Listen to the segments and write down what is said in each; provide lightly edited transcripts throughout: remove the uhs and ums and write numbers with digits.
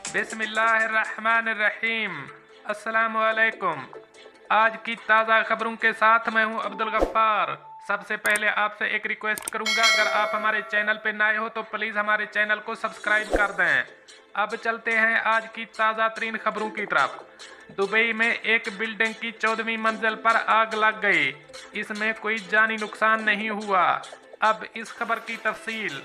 बिस्मिल्लाहिर्रहमानिर्रहीम। अस्सलामुअलैकुम। आज की ताज़ा खबरों के साथ मैं हूं अब्दुल गफ्फार। सबसे पहले आपसे एक रिक्वेस्ट करूंगा, अगर आप हमारे चैनल पर नए हो तो प्लीज़ हमारे चैनल को सब्सक्राइब कर दें। अब चलते हैं आज की ताज़ा तरीन खबरों की तरफ। दुबई में एक बिल्डिंग की 14वीं मंजिल पर आग लग गई। इसमें कोई जानी नुकसान नहीं हुआ। अब इस खबर की तफसील।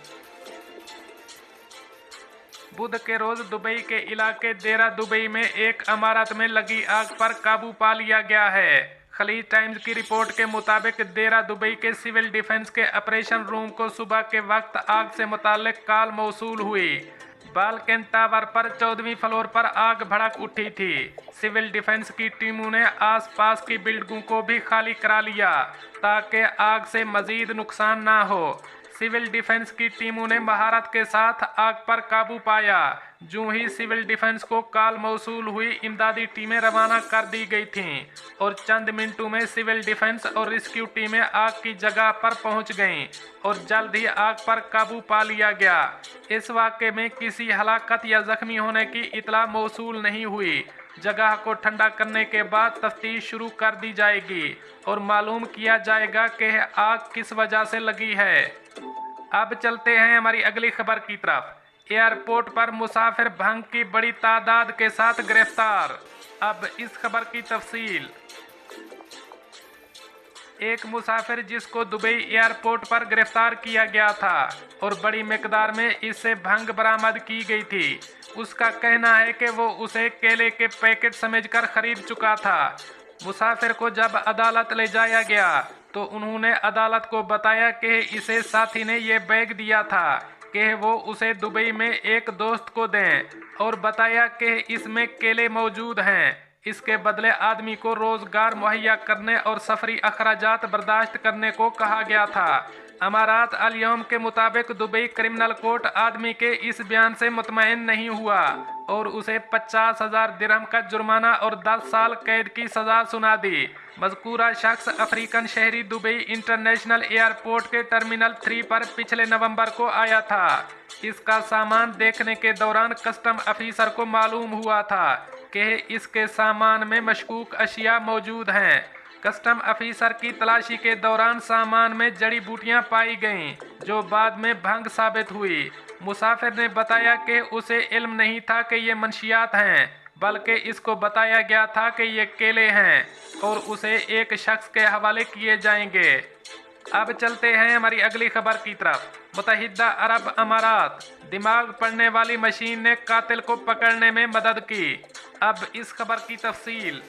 बुध के रोज दुबई के इलाके देरा दुबई में एक इमारत में लगी आग पर काबू पा लिया गया है। खलीज टाइम्स की रिपोर्ट के मुताबिक देरा दुबई के सिविल डिफेंस के ऑपरेशन रूम को सुबह के वक्त आग से मुताल्लिक कॉल मौसूल हुई। बाल्कन टावर पर 14वीं फ्लोर पर आग भड़क उठी थी। सिविल डिफेंस की टीमों ने आसपास की बिल्डिंगों को भी खाली करा लिया ताकि आग से मजीद नुकसान ना हो। सिविल डिफेंस की टीमों ने महारत के साथ आग पर काबू पाया। जो ही सिविल डिफेंस को कॉल मौसूल हुई, इमदादी टीमें रवाना कर दी गई थीं और चंद मिनटों में सिविल डिफेंस और रेस्क्यू टीमें आग की जगह पर पहुंच गईं और जल्द ही आग पर काबू पा लिया गया। इस वाक़े में किसी हलाकत या जख्मी होने की इतला मौसूल नहीं हुई। जगह को ठंडा करने के बाद तफ्तीश शुरू कर दी जाएगी और मालूम किया जाएगा कि आग किस वजह से लगी है। अब चलते हैं हमारी अगली खबर की तरफ। एयरपोर्ट पर मुसाफिर भंग की बड़ी तादाद के साथ गिरफ्तार। अब इस खबर की तफसील। एक मुसाफिर जिसको दुबई एयरपोर्ट पर गिरफ्तार किया गया था और बड़ी मिकदार में इससे भंग बरामद की गई थी। उसका कहना है कि वो उसे केले के पैकेट समझकर खरीद चुका था। मुसाफिर को जब अदालत ले जाया गया तो उन्होंने अदालत को बताया कि इसे साथी ने ये बैग दिया था कि वो उसे दुबई में एक दोस्त को दें और बताया कि इसमें केले मौजूद हैं। इसके बदले आदमी को रोजगार मुहैया करने और सफरी अखराजात बर्दाश्त करने को कहा गया था। अमारात अल यौम के मुताबिक दुबई क्रिमिनल कोर्ट आदमी के इस बयान से मुतमईन नहीं हुआ और उसे 50,000 दिरहम का जुर्माना और 10 साल कैद की सजा सुना दी। मज़कूरा शख्स अफ्रीकन शहरी दुबई इंटरनेशनल एयरपोर्ट के टर्मिनल 3 पर पिछले नवंबर को आया था। इसका सामान देखने के दौरान कस्टम ऑफिसर को मालूम हुआ था कि इसके सामान में मशकूक अशिया मौजूद हैं। कस्टम ऑफिसर की तलाशी के दौरान सामान में जड़ी बूटियां पाई गईं जो बाद में भंग साबित हुई। मुसाफिर ने बताया कि उसे इल्म नहीं था कि ये मंशियात हैं, बल्कि इसको बताया गया था कि ये केले हैं और उसे एक शख्स के हवाले किए जाएंगे। अब चलते हैं हमारी अगली खबर की तरफ। मुत्तहिदा अरब अमारात, दिमाग पढ़ने वाली मशीन ने कातिल को पकड़ने में मदद की। अब इस खबर की तफसील।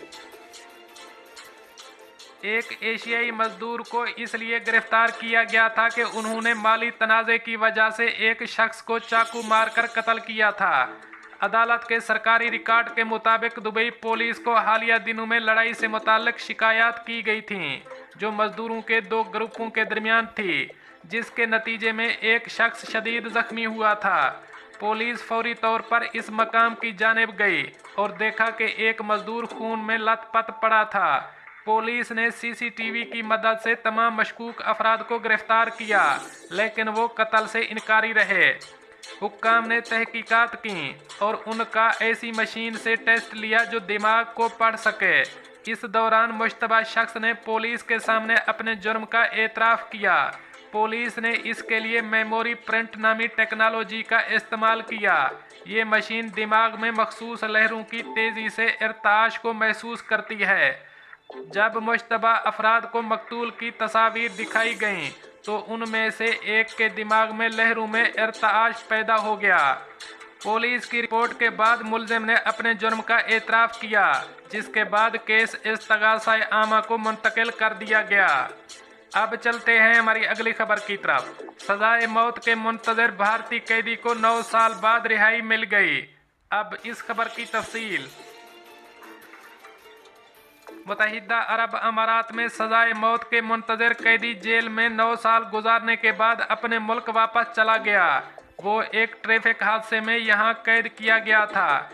एक एशियाई मजदूर को इसलिए गिरफ्तार किया गया था कि उन्होंने माली तनाज़े की वजह से एक शख्स को चाकू मारकर कत्ल किया था। अदालत के सरकारी रिकॉर्ड के मुताबिक दुबई पुलिस को हालिया दिनों में लड़ाई से मुताल्लिक शिकायत की गई थीं जो मजदूरों के दो ग्रुपों के दरमियान थी, जिसके नतीजे में एक शख्स शदीद जख्मी हुआ था। पुलिस फौरी तौर पर इस मकाम की जानिब गई और देखा कि एक मजदूर खून में लथपथ पड़ा था। पुलिस ने सीसीटीवी की मदद से तमाम मशकूक अफराद को गिरफ्तार किया, लेकिन वो कत्ल से इनकारी रहे। हुक्काम ने तहकीकात की और उनका ऐसी मशीन से टेस्ट लिया जो दिमाग को पढ़ सके। इस दौरान मुश्तबा शख्स ने पुलिस के सामने अपने जुर्म का एतराफ़ किया। पुलिस ने इसके लिए मेमोरी प्रिंट नामी टेक्नोलॉजी का इस्तेमाल किया। ये मशीन दिमाग में मखसूस लहरों की तेज़ी से इर्ताश को महसूस करती है। जब मुश्तबा अफराद को मकतूल की तस्वीर दिखाई गईं तो उनमें से एक के दिमाग में लहरों में इर्ताश पैदा हो गया। पुलिस की रिपोर्ट के बाद मुलजिम ने अपने जुर्म का एतराफ़ किया, जिसके बाद केस इस्तगासा आमा को मुंतकिल कर दिया गया। अब चलते हैं हमारी अगली खबर की तरफ। सजाए मौत के मुंतजर भारतीय कैदी को 9 साल बाद रिहाई मिल गई। अब इस खबर की तफसील। मुत्तहिदा अरब अमारात में सजाए मौत के मुंतजर कैदी जेल में 9 साल गुजारने के बाद अपने मुल्क वापस चला गया। वो एक ट्रैफिक हादसे में यहाँ कैद किया गया था।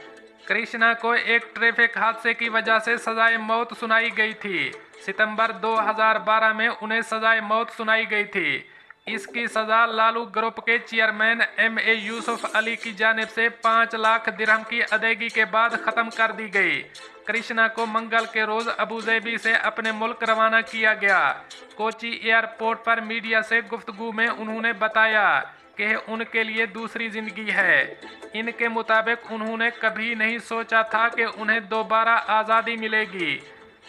कृष्णा को एक ट्रैफिक हादसे की वजह से सजाए मौत सुनाई गई थी। सितंबर 2012 में उन्हें सजाए मौत सुनाई गई थी। इसकी सजा लालू ग्रुप के चेयरमैन MA यूसुफ अली की जानिब से 5 लाख दिरहम की अदायगी के बाद खत्म कर दी गई। कृष्णा को मंगल के रोज अबुधाबी से अपने मुल्क रवाना किया गया। कोची एयरपोर्ट पर मीडिया से गुफ्तगू में उन्होंने बताया कि उनके लिए दूसरी जिंदगी है। इनके मुताबिक उन्होंने कभी नहीं सोचा था कि उन्हें दोबारा आज़ादी मिलेगी।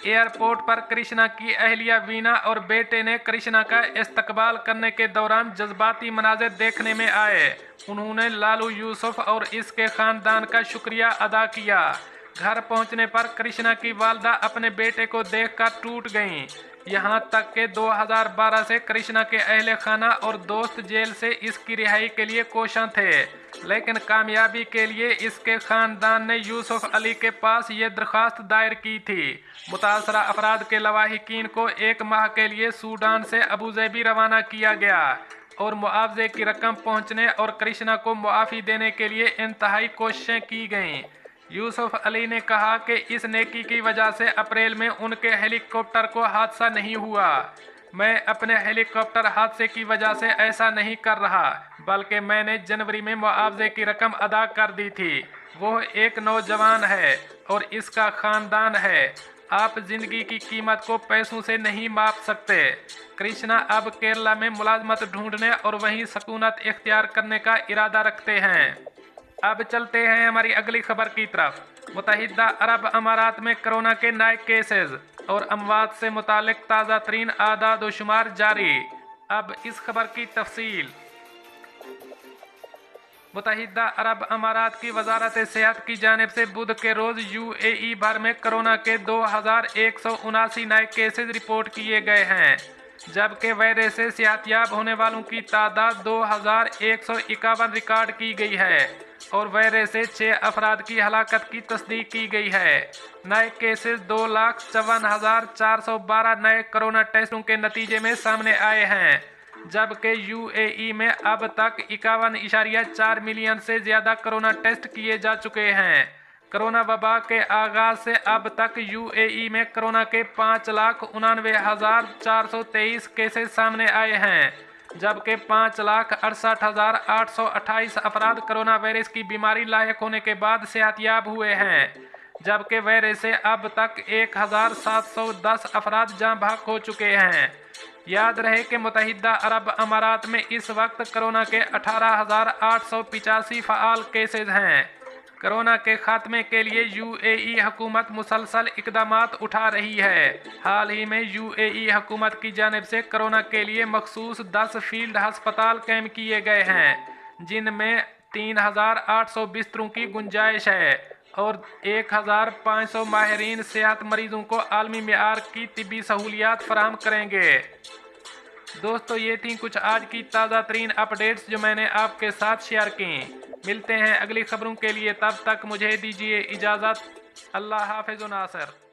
एयरपोर्ट पर कृष्णा की अहलिया वीना और बेटे ने कृष्णा का इस्तकबाल करने के दौरान जज्बाती मनाज़िर देखने में आए। उन्होंने लालू यूसुफ और इसके ख़ानदान का शुक्रिया अदा किया। घर पहुंचने पर कृष्णा की वालदा अपने बेटे को देखकर टूट गईं। यहां तक कि 2012 से कृष्णा के अहले खाना और दोस्त जेल से इसकी रिहाई के लिए कोशां थे, लेकिन कामयाबी के लिए इसके खानदान ने यूसुफ अली के पास ये दरख्वास्त दायर की थी। मुतासरा अफराद के लवाहिकीन को 1 माह के लिए सूडान से अबुधाबी रवाना किया गया और मुआवजे की रकम पहुंचने और कृष्णा को मुआफ़ी देने के लिए इंतहाई कोशिशें की गईं। यूसुफ अली ने कहा कि इस नेकी की वजह से अप्रैल में उनके हेलीकॉप्टर को हादसा नहीं हुआ। मैं अपने हेलीकॉप्टर हादसे की वजह से ऐसा नहीं कर रहा, बल्कि मैंने जनवरी में मुआवजे की रकम अदा कर दी थी। वो एक नौजवान है और इसका ख़ानदान है। आप जिंदगी की कीमत को पैसों से नहीं माप सकते। कृष्णा अब केरला में मुलाजमत ढूंढने और वहीं सकूनत इख्तियार करने का इरादा रखते हैं। अब चलते हैं हमारी अगली खबर की तरफ। मुत्तहिदा अरब अमारात में कोरोना के नए केसेस और अमवात से मुतालिक ताज़ा तरीन आदाद व शुमार जारी। अब इस खबर की तफसील। मुत्तहिदा अरब अमारात की वजारत सेहत की जानिब से बुध के रोज़ UAE भर में कोरोना के 2179 नए केसेस रिपोर्ट किए गए हैं, जबकि वायरस से सेहतयाब होने वालों की तादाद 2151 रिकॉर्ड की गई है और वायरस से 6 अफराद की हलाकत की तस्दीक की गई है। नए केसेस 2,54,412 नए कोरोना टेस्टों के नतीजे में सामने आए हैं, जबकि UAE में अब तक 51.4 मिलियन से ज़्यादा कोरोना टेस्ट किए जा चुके हैं। कोरोना वबा के आगाज़ से अब तक UAE में कोरोना के 5,99,423 केसेस सामने आए हैं, जबकि 5,68,828 अफराद कोरोना वायरस की बीमारी लायक होने के बाद सेहतयाब हुए हैं, जबकि वायरस से अब तक 1,710 अफराद जाँ बहक हो चुके हैं। याद रहे कि मुत्तहिदा अरब अमारात में इस वक्त कोरोना के 18,885 फ़आल केसेस हैं। कोरोना के खात्मे के लिए UAE हुकूमत मुसलसल इकदामात उठा रही है। हाल ही में UAE हुकूमत की जानिब से कोरोना के लिए मखसूस 10 फील्ड हस्पताल कायम किए गए हैं, जिनमें 3,800 बिस्तरों की गुंजाइश है और 1,500 माहिरीन सेहत मरीजों को आलमी मियार की तिब्बी सहूलियात फराहम करेंगे। दोस्तों, ये थी कुछ आज की ताज़ा तरीन अपडेट्स जो मैंने आपके साथ शेयर की। मिलते हैं अगली खबरों के लिए, तब तक मुझे दीजिए इजाज़त। अल्लाह हाफ़िज़ नासर।